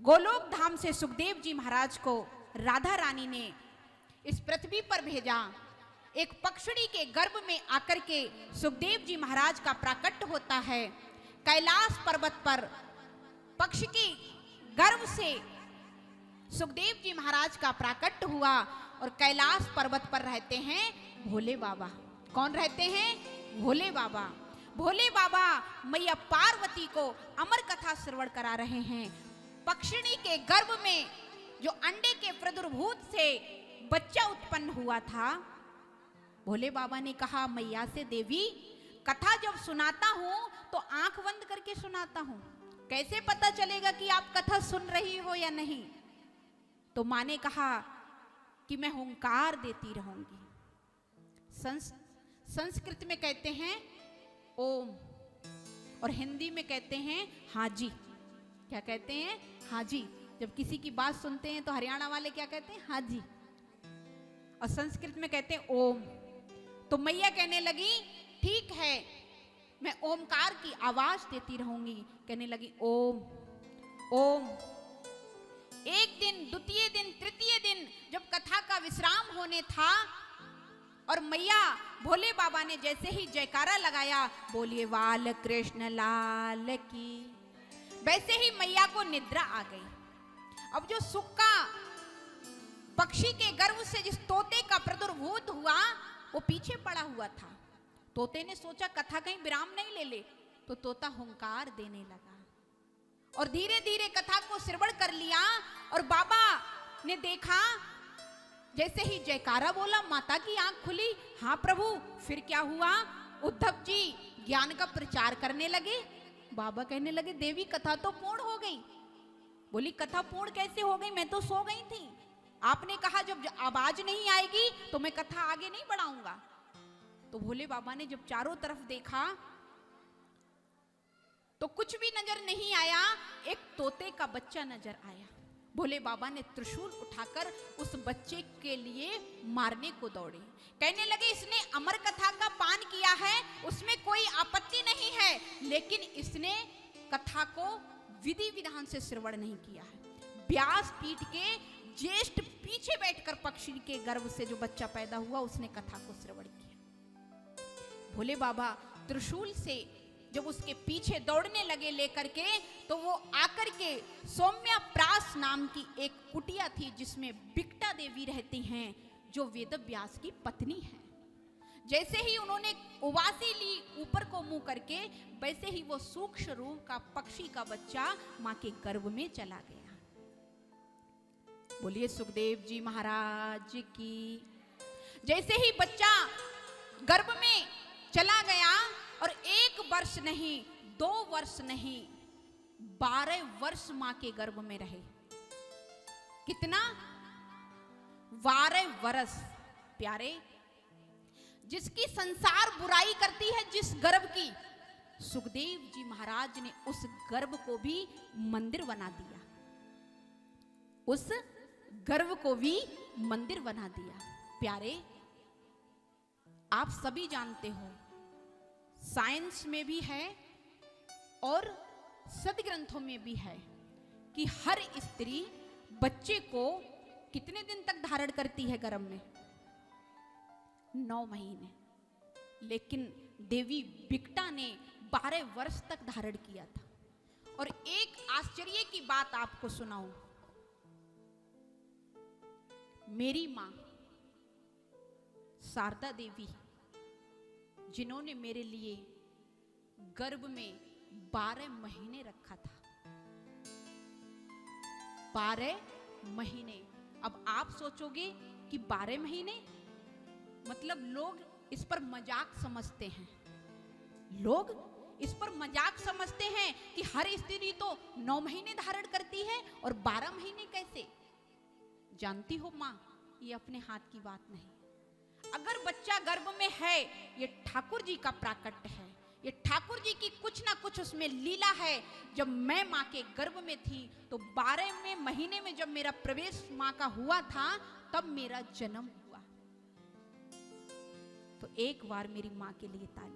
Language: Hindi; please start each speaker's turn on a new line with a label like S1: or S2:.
S1: गोलोक धाम से सुखदेव जी महाराज को राधा रानी ने इस पृथ्वी पर भेजा। एक पक्षी के गर्भ में आकर के सुखदेव जी महाराज का प्राकट्य होता है। कैलाश पर्वत पर पक्षी की गर्भ से सुखदेव जी महाराज का प्राकट्य हुआ और कैलाश पर्वत पर रहते हैं भोले बाबा। कौन रहते हैं? भोले बाबा। भोले बाबा मैया पार्वती को अमर कथा श्रवण करा रहे हैं। पक्षिणी के गर्भ में जो अंडे के प्रादुर्भूत से बच्चा उत्पन्न हुआ था, भोले बाबा ने कहा मैया से, देवी कथा जब सुनाता हूं तो आंख बंद करके सुनाता हूं, कैसे पता चलेगा कि आप कथा सुन रही हो या नहीं? तो मां ने कहा कि मैं हुंकार देती रहूंगी। संस्कृत में कहते हैं ओम और हिंदी में कहते हैं हाजी। क्या कहते हैं? हाजी। जब किसी की बात सुनते हैं तो हरियाणा वाले क्या कहते हैं? हाजी। और संस्कृत में कहते हैं ओम। तो मैया कहने लगी ठीक है, मैं ओमकार की आवाज देती रहूंगी। कहने लगी ओम ओम। एक दिन, द्वितीय दिन, तृतीय दिन जब कथा का विश्राम होने था और मैया भोले बाबा ने जैसे ही जयकारा लगाया, बोलिए बाल कृष्ण लाल की, वैसे ही मैया को निद्रा आ गई। अब जो सुक्का पक्षी के गर्भ से जिस तोते का प्रादुर्भूत हुआ वो पीछे पड़ा हुआ था। तोते ने सोचा कथा कहीं विराम नहीं ले ले, तो तोता हुंकार देने लगा और धीरे धीरे कथा को श्रवण कर लिया। और बाबा ने देखा, जैसे ही जयकारा बोला माता की आंख खुली। हाँ प्रभु, फिर क्या हुआ? उद्धव जी ज्ञान का प्रचार करने लगे। बाबा कहने लगे देवी कथा तो पूर्ण हो गई। बोली कथा पूर्ण कैसे हो गई? मैं तो सो गई थी। आपने कहा जब आवाज नहीं आएगी तो मैं कथा आगे नहीं बढ़ाऊंगा। तो भोले बाबा ने जब चारों तरफ देखा तो कुछ भी नजर नहीं आया, एक तोते का बच्चा नजर आया। भोले बाबा ने त्रिशूल उठाकर उस बच्चे के लिए मारने को दौड़े। कहने लगे इसने अमर कथा का पान किया है, उसमें कोई आपत्ति नहीं है, लेकिन इसने कथा को विधि विधान से श्रवण नहीं किया है। व्यास पीठ के ज्येष्ठ पीछे बैठकर पक्षी के गर्भ से जो बच्चा पैदा हुआ उसने कथा को श्रवण किया। भोले बाबा त्रिशूल से जब उसके पीछे दौड़ने लगे लेकर के, तो वो आकर के सौम्या प्रास नाम की एक कुटिया थी जिसमें बिकटा देवी रहती हैं, जो वेद व्यास की पत्नी है। जैसे ही उन्होंने उवासी ली ऊपर को मुंह करके, वैसे ही वो सूक्ष्म रूप का पक्षी का बच्चा मां के गर्भ में चला गया। बोलिए सुखदेव जी महाराज की। जैसे ही बच्चा गर्भ में चला गया और 1 वर्ष नहीं, 2 वर्ष नहीं, 12 वर्ष मां के गर्भ में रहे। कितना? 12 वर्ष। प्यारे, जिसकी संसार बुराई करती है, जिस गर्भ की, सुखदेव जी महाराज ने उस गर्भ को भी मंदिर बना दिया। उस गर्भ को भी मंदिर बना दिया। प्यारे, आप सभी जानते हो साइंस में भी है और सदग्रंथों में भी है कि हर स्त्री बच्चे को कितने दिन तक धारण करती है गर्भ में? 9 महीने। लेकिन देवी बिकटा ने 12 वर्ष तक धारण किया था। और एक आश्चर्य की बात आपको सुनाऊं। मेरी मां शारदा देवी, जिन्होंने मेरे लिए गर्भ में 12 महीने रखा था। 12 महीने। अब आप सोचोगे कि 12 महीने मतलब लोग इस पर मजाक समझते हैं। लोग इस पर मजाक समझते हैं कि हर स्त्री तो 9 महीने धारण करती है और 12 महीने कैसे? जानती हो मां, ये अपने हाथ की बात नहीं। अगर बच्चा गर्भ में है, ये ठाकुर जी का प्राकट्य है। ये ठाकुर जी की कुछ ना कुछ उसमें लीला है। जब मैं मां के गर्भ में थी तो 12वें महीने में जब मेरा प्रवेश मां का हुआ था, तब मेरा जन्म हुआ। तो एक बार मेरी मां के लिए ताली।